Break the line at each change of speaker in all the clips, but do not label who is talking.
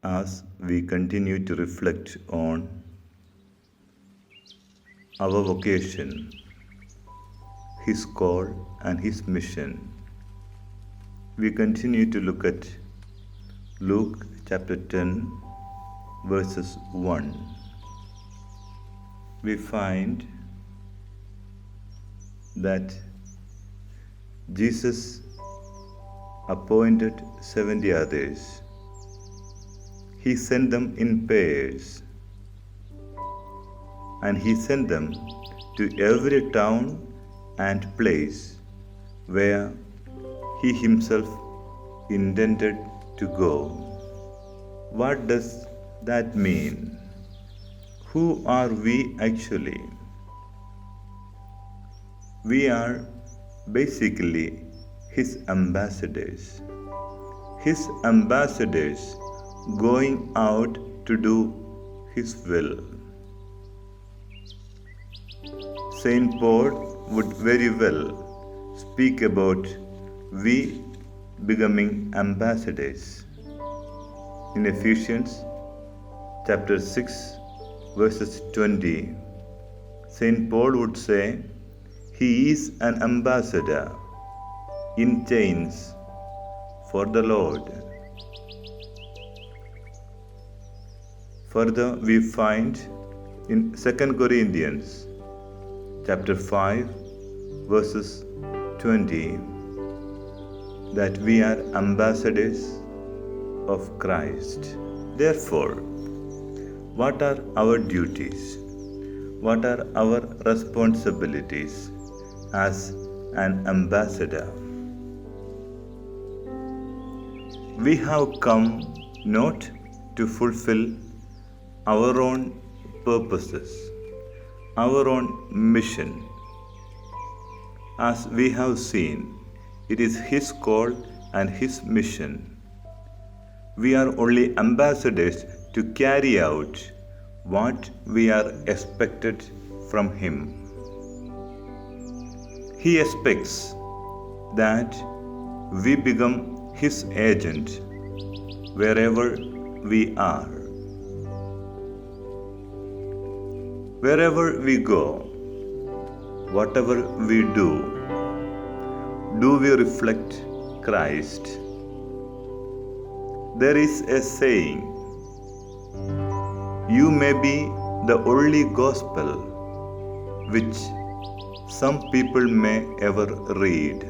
as we continue to reflect on our vocation, His call, and His mission. We continue to look at Luke chapter 10, verses 1. We find that Jesus appointed 70 others. He sent them in pairs, and He sent them to every town and place where He Himself intended to go. What does that mean? Who are we actually? We are basically His ambassadors. His ambassadors going out to do His will. Saint Paul would very well speak about we becoming ambassadors. In Ephesians chapter 6, verses 20, Saint Paul would say, he is an ambassador in chains for the Lord. Further, we find in 2 Corinthians chapter 5, verses 20, that we are ambassadors of Christ. Therefore, what are our duties? What are our responsibilities as an ambassador? We have come not to fulfill our own purposes, our own mission. As we have seen, it is His call and His mission. We are only ambassadors to carry out what we are expected from Him. He expects that we become His agent wherever we are. Wherever we go, whatever we do we reflect Christ? There is a saying, you may be the only gospel which some people may ever read.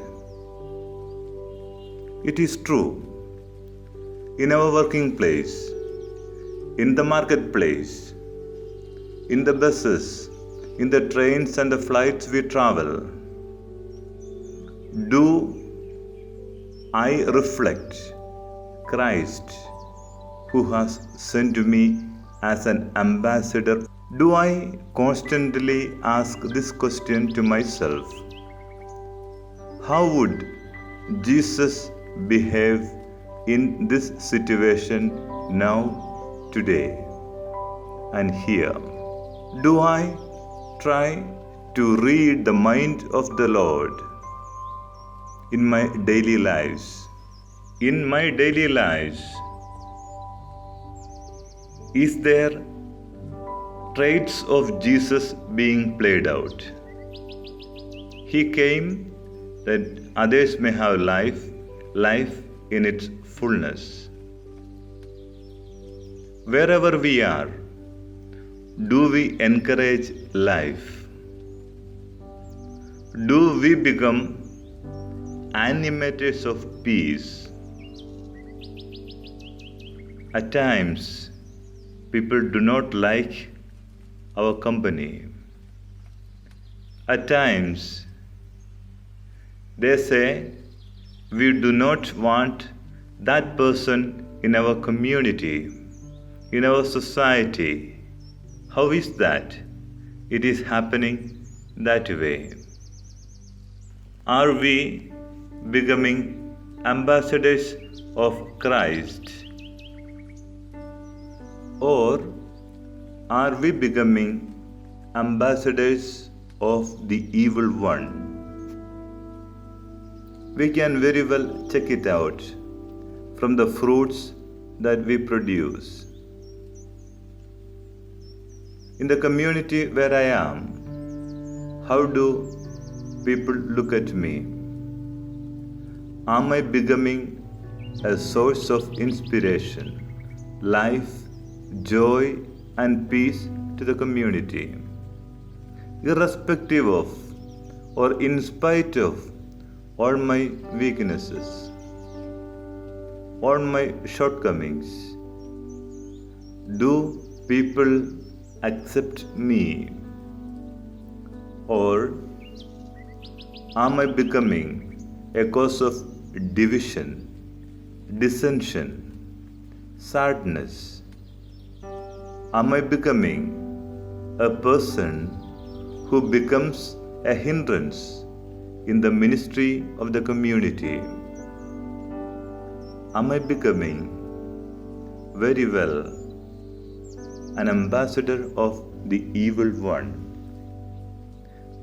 It is true. In our working place, in the marketplace, in the buses, in the trains and the flights we travel, do I reflect Christ who has sent me as an ambassador? Do I constantly ask this question to myself? How would Jesus behave in this situation now, today, and here? Do I try to read the mind of the Lord in my daily lives? In my daily lives, is there traits of Jesus being played out? He came that others may have life in its fullness. Wherever we are, do we encourage life? Do we become animators of peace? At times, people do not like our company. At times, they say, we do not want that person in our community, in our society. How is that? It is happening that way. Are we becoming ambassadors of Christ? Or are we becoming ambassadors of the evil one? We can very well check it out from the fruits that we produce. In the community where I am, how do people look at me? Am I becoming a source of inspiration, life, joy, and peace to the community? Irrespective of or in spite of all my weaknesses, all my shortcomings, do people accept me? Or am I becoming a cause of division, dissension, sadness? Am I becoming a person who becomes a hindrance in the ministry of the community? Am I becoming very well an ambassador of the evil one?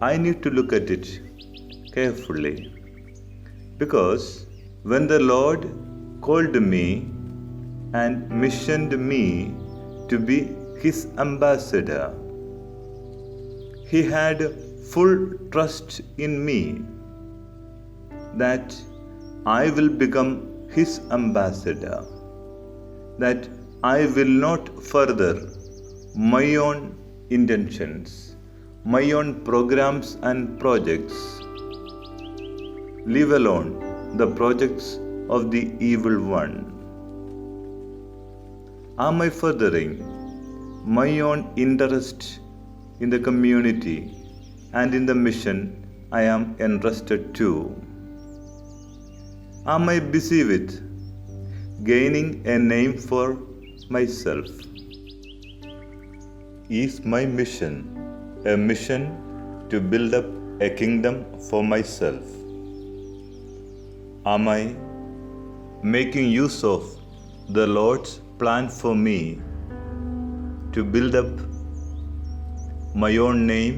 I need to look at it carefully, because when the Lord called me and missioned me to be His ambassador, He had full trust in me that I will become His ambassador, that I will not further my own intentions, my own programs and projects, leave alone the projects of the evil one. Am I furthering my own interest in the community and in the mission I am entrusted to? Am I busy with gaining a name for myself? Is my mission a mission to build up a kingdom for myself? Am I making use of the Lord's plan for me to build up my own name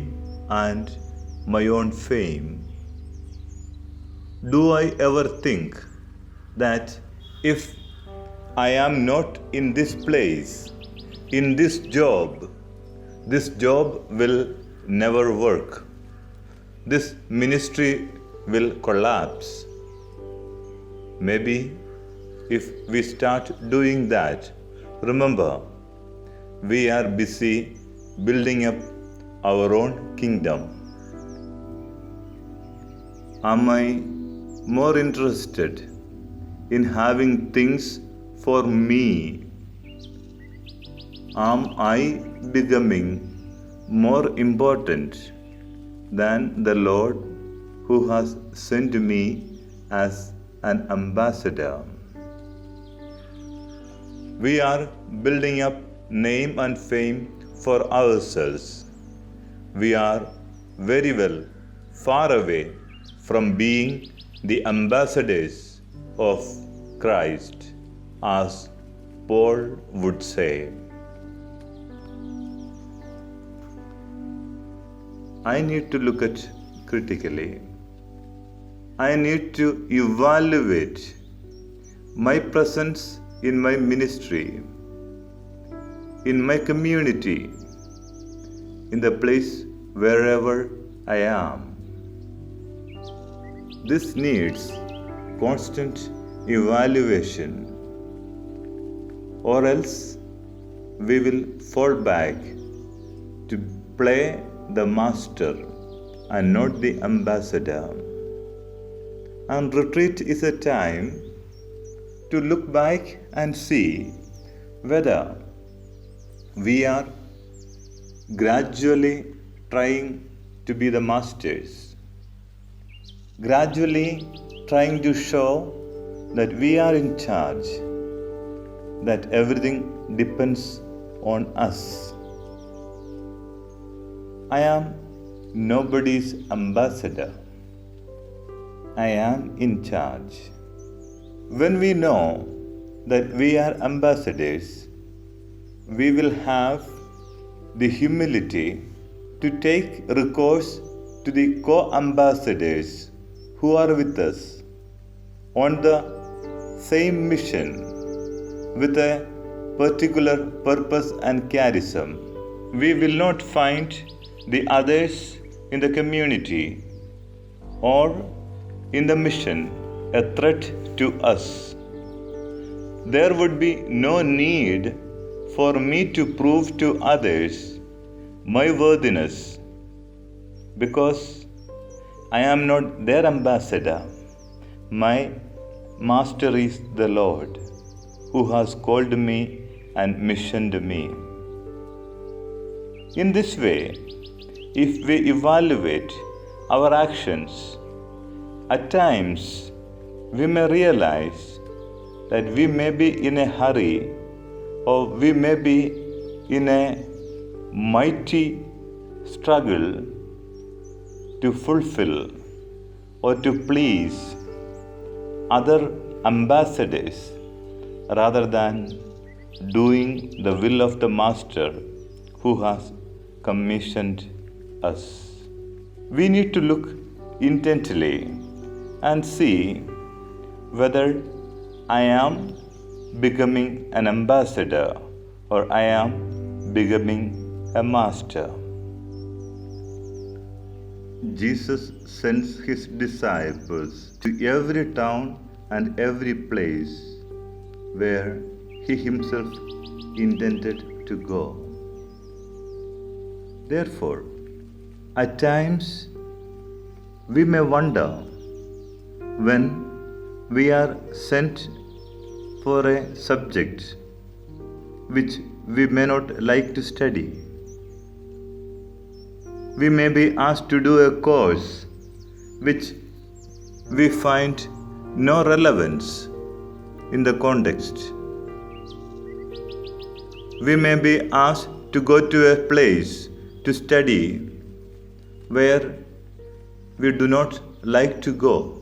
and my own fame? Do I ever think that if I am not in this place, in this job will never work, this ministry will collapse? Maybe if we start doing that, remember, we are busy building up our own kingdom. Am I more interested in having things for me? Am I becoming more important than the Lord who has sent me as an ambassador? We are building up name and fame for ourselves. We are very well far away from being the ambassadors of Christ, as Paul would say. I need to look at critically. I need to evaluate my presence in my ministry, in my community, in the place wherever I am. This needs constant evaluation, or else we will fall back to play the master and not the ambassador. And retreat is a time to look back and see whether we are gradually trying to be the masters, gradually trying to show that we are in charge, that everything depends on us. I am nobody's ambassador. I am in charge. When we know that we are ambassadors, we will have the humility to take recourse to the co-ambassadors who are with us on the same mission, with a particular purpose and charism. We will not find the others in the community or in the mission a threat to us. There would be no need for me to prove to others my worthiness, because I am not their ambassador. My master is the Lord, who has called me and missioned me. In this way, if we evaluate our actions, at times we may realize that we may be in a hurry, or we may be in a mighty struggle to fulfill or to please other ambassadors rather than doing the will of the Master who has commissioned us. We need to look intently and see whether I am becoming an ambassador or I am becoming a master. Jesus sends his disciples to every town and every place where he himself intended to go. Therefore, at times we may wonder when we are sent for a subject which we may not like to study. We may be asked to do a course which we find no relevance in the context. We may be asked to go to a place to study where we do not like to go.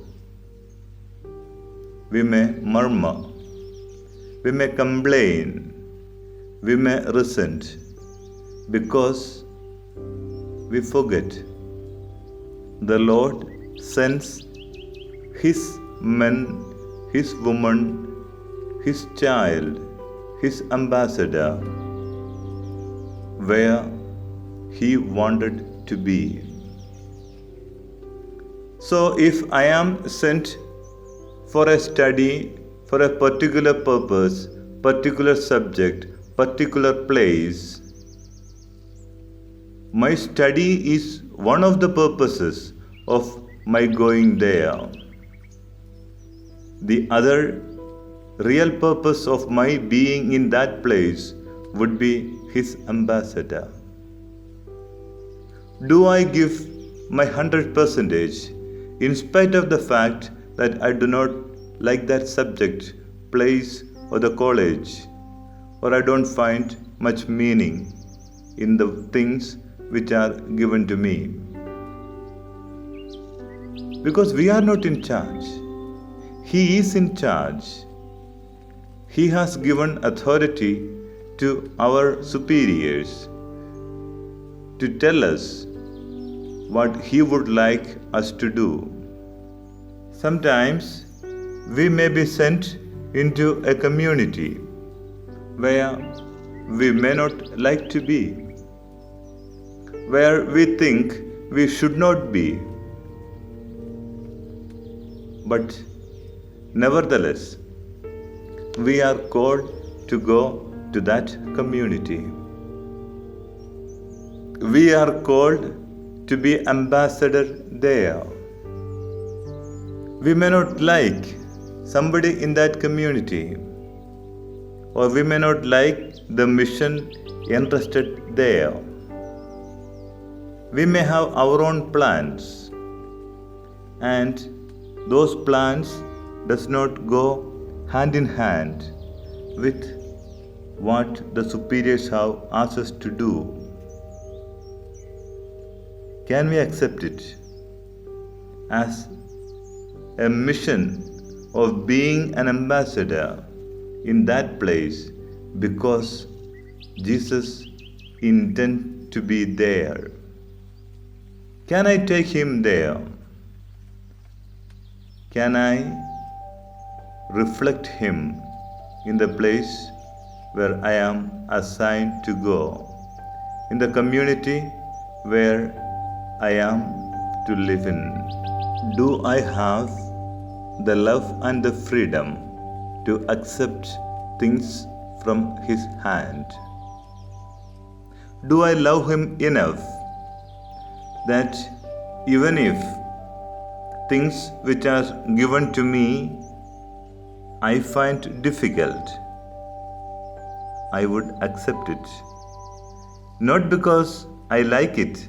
We may murmur, we may complain, we may resent because we forget the Lord sends His men, His woman, His child, His ambassador where He wanted to be. So if I am sent for a study, for a particular purpose, particular subject, particular place, my study is one of the purposes of my going there. The other real purpose of my being in that place would be His ambassador. Do I give my 100% in spite of the fact that I do not like that subject, place, or the college, or I don't find much meaning in the things which are given to me? Because we are not in charge. He is in charge. He has given authority to our superiors to tell us what He would like us to do. Sometimes we may be sent into a community where we may not like to be, where we think we should not be. But nevertheless, we are called to go to that community. We are called to be ambassador there. We may not like somebody in that community, or we may not like the mission entrusted there. We may have our own plans, and those plans does not go hand in hand with what the superiors have asked us to do. Can we accept it as a mission of being an ambassador in that place because Jesus intends to be there? Can I take Him there? Can I reflect Him in the place where I am assigned to go, in the community where I am to live in? Do I have the love and the freedom to accept things from His hand? Do I love Him enough that even if things which are given to me I find difficult, I would accept it? Not because I like it,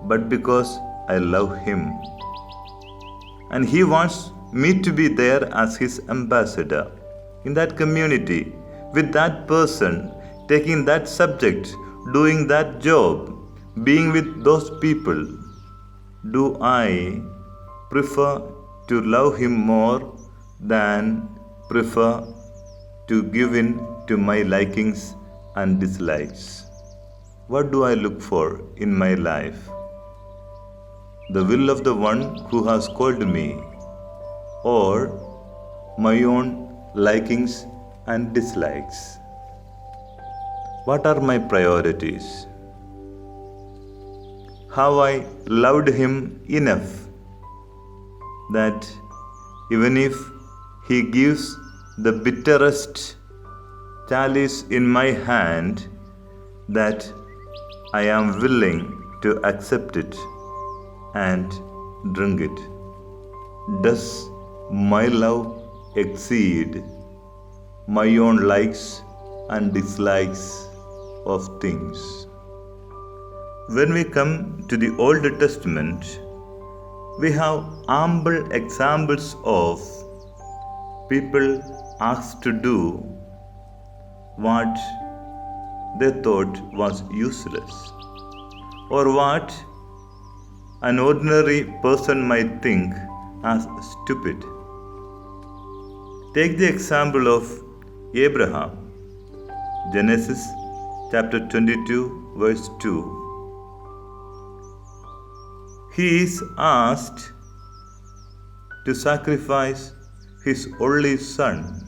but because I love Him. And He wants me to be there as His ambassador in that community, with that person, taking that subject, doing that job, being with those people. Do I prefer to love Him more than prefer to give in to my likings and dislikes? What do I look for in my life? The will of the one who has called me, or my own likings and dislikes? What are my priorities? Have I loved Him enough that even if He gives the bitterest chalice in my hand, that I am willing to accept it and drink it? Does my love exceed my own likes and dislikes of things? When we come to the Old Testament, we have ample examples of people asked to do what they thought was useless, or what an ordinary person might think as stupid. Take the example of Abraham. Genesis chapter 22 verse 2. He is asked to sacrifice his only son,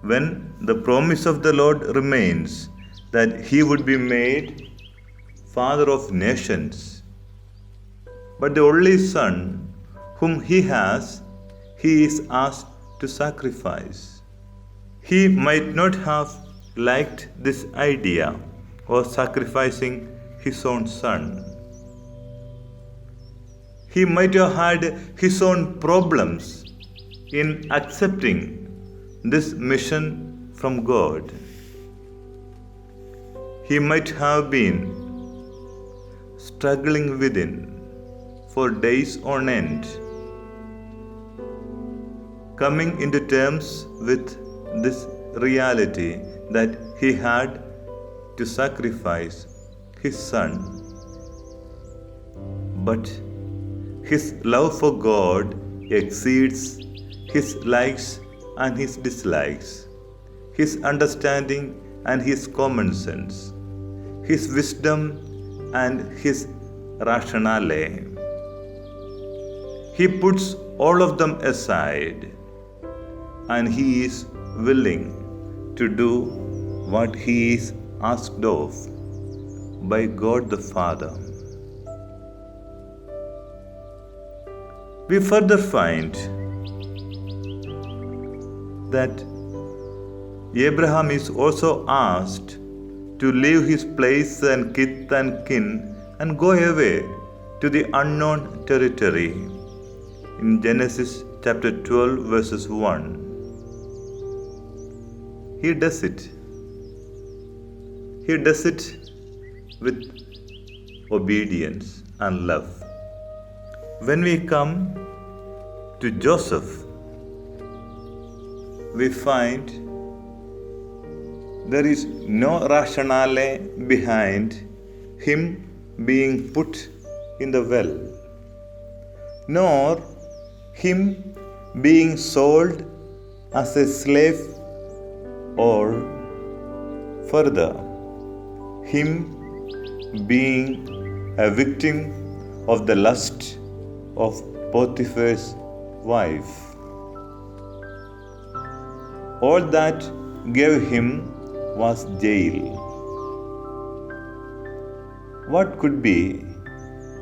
when the promise of the Lord remains that he would be made father of nations. But the only son whom he has, he is asked to sacrifice. He might not have liked this idea of sacrificing his own son. He might have had his own problems in accepting this mission from God. He might have been struggling within for days on end, coming into terms with this reality that he had to sacrifice his son. But his love for God exceeds his likes and his dislikes, his understanding and his common sense, his wisdom and his rationale. He puts all of them aside, and he is willing to do what he is asked of by God the Father. We further find that Abraham is also asked to leave his place and kith and kin and go away to the unknown territory. In Genesis chapter 12 verses 1. He does it. He does it with obedience and love. When we come to Joseph, we find there is no rationale behind him being put in the well, nor him being sold as a slave, or further, him being a victim of the lust of Potiphar's wife. All that gave him was jail. What could be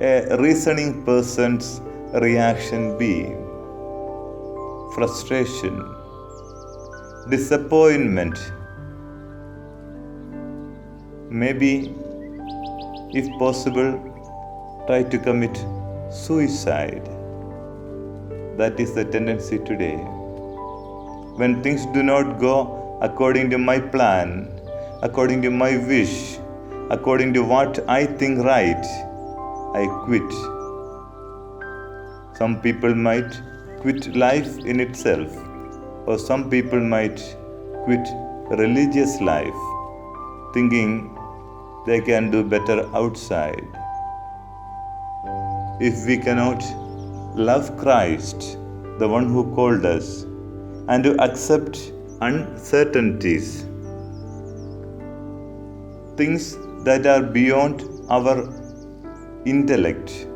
a reasoning person's reaction be? Frustration, disappointment, maybe, if possible, try to commit suicide. That is the tendency today. When things do not go according to my plan, according to my wish, according to what I think right, I quit. Some people might quit life in itself, or some people might quit religious life, thinking they can do better outside. If we cannot love Christ, the one who called us, and to accept uncertainties, things that are beyond our intellect,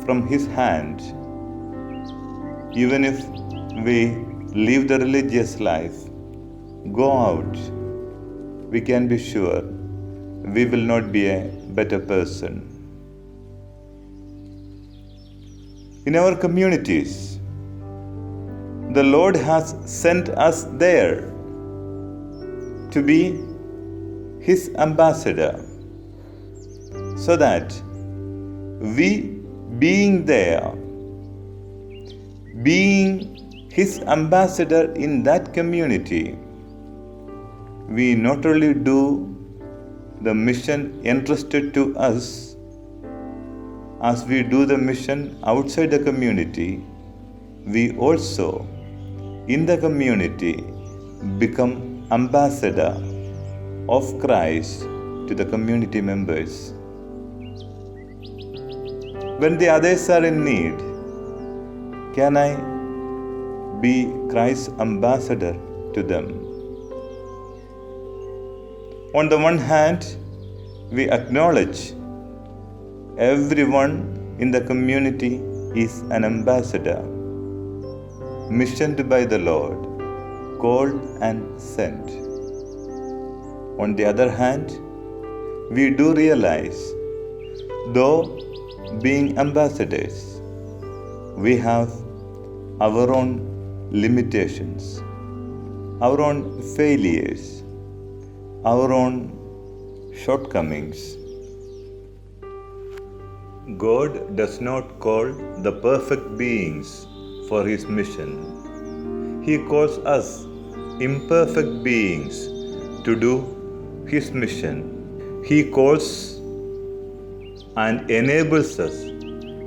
from His hand, even if we live the religious life, go out, we can be sure we will not be a better person. In our communities, the Lord has sent us there to be His ambassador, so that we, being there, being His ambassador in that community, we not only do the mission entrusted to us as we do the mission outside the community, we also in the community become ambassador of Christ to the community members. When the others are in need, can I be Christ's ambassador to them? On the one hand, we acknowledge everyone in the community is an ambassador, missioned by the Lord, called and sent. On the other hand, we do realize, though being ambassadors, we have our own limitations, our own failures, our own shortcomings. God does not call the perfect beings for His mission. He calls us imperfect beings to do His mission. He calls and enables us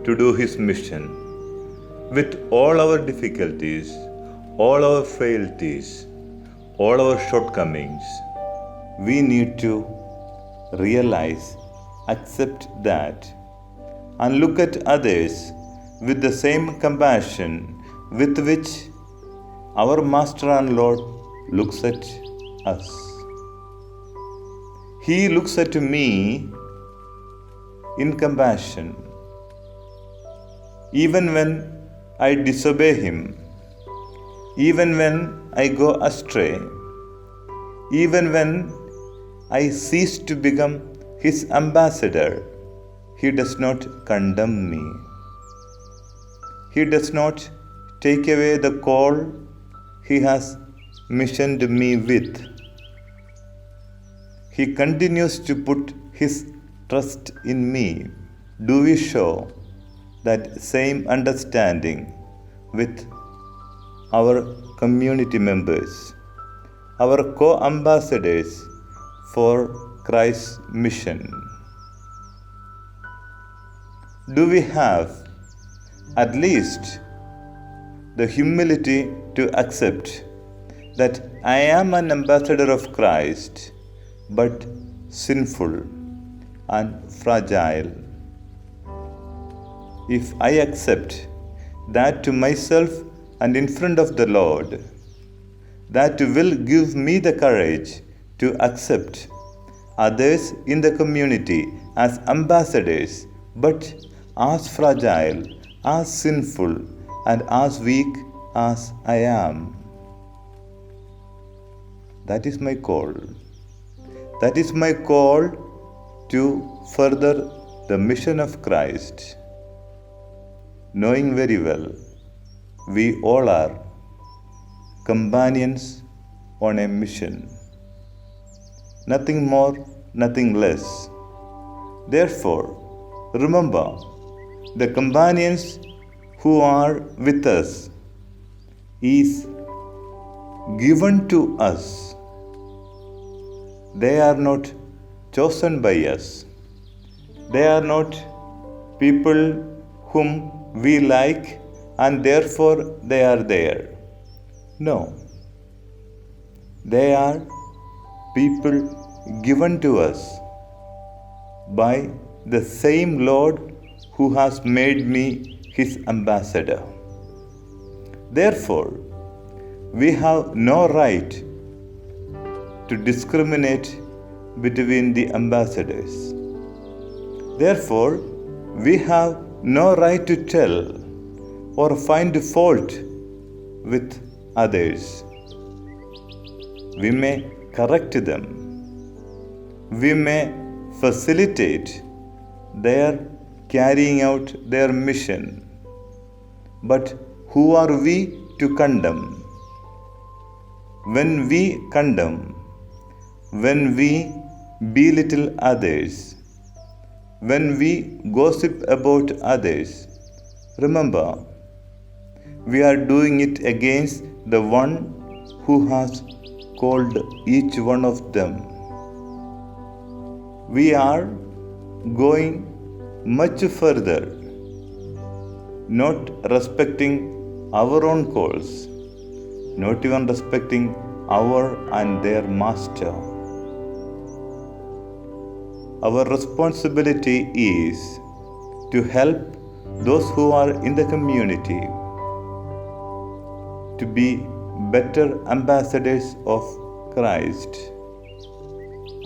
to do His mission with all our difficulties, all our frailties, all our shortcomings. We need to realize, accept that, and look at others with the same compassion with which our Master and Lord looks at us. He looks at me in compassion. Even when I disobey Him, even when I go astray, even when I cease to become His ambassador, He does not condemn me. He does not take away the call He has missioned me with. He continues to put His trust in me. Do we show that same understanding with our community members, our co-ambassadors for Christ's mission? Do we have at least the humility to accept that I am an ambassador of Christ, but sinful and fragile? If I accept that to myself and in front of the Lord, that will give me the courage to accept others in the community as ambassadors, but as fragile, as sinful, and as weak as I am. That is my call. That is my call to further the mission of Christ, knowing very well we all are companions on a mission. Nothing more, nothing less. Therefore, remember, the companions who are with us is given to us. They are not chosen by us. They are not people whom we like and therefore they are there. No. They are people given to us by the same Lord who has made me his ambassador. Therefore, we have no right to discriminate between the ambassadors. Therefore, we have no right to tell or find fault with others. We may correct them. We may facilitate their carrying out their mission. But who are we to condemn? When we condemn, when we belittle others, when we gossip about others, remember, we are doing it against the one who has called each one of them. We are going much further, not respecting our own calls, not even respecting our and their master. Our responsibility is to help those who are in the community to be better ambassadors of Christ,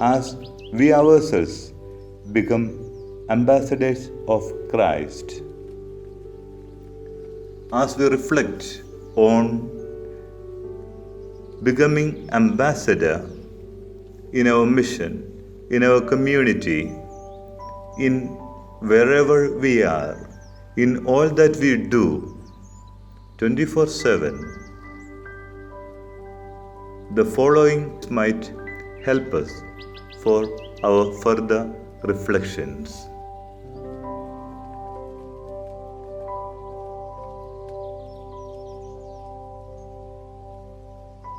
as we ourselves become ambassadors of Christ. As we reflect on becoming ambassador in our mission, in our community, in wherever we are, in all that we do, 24/7, the following might help us for our further reflections.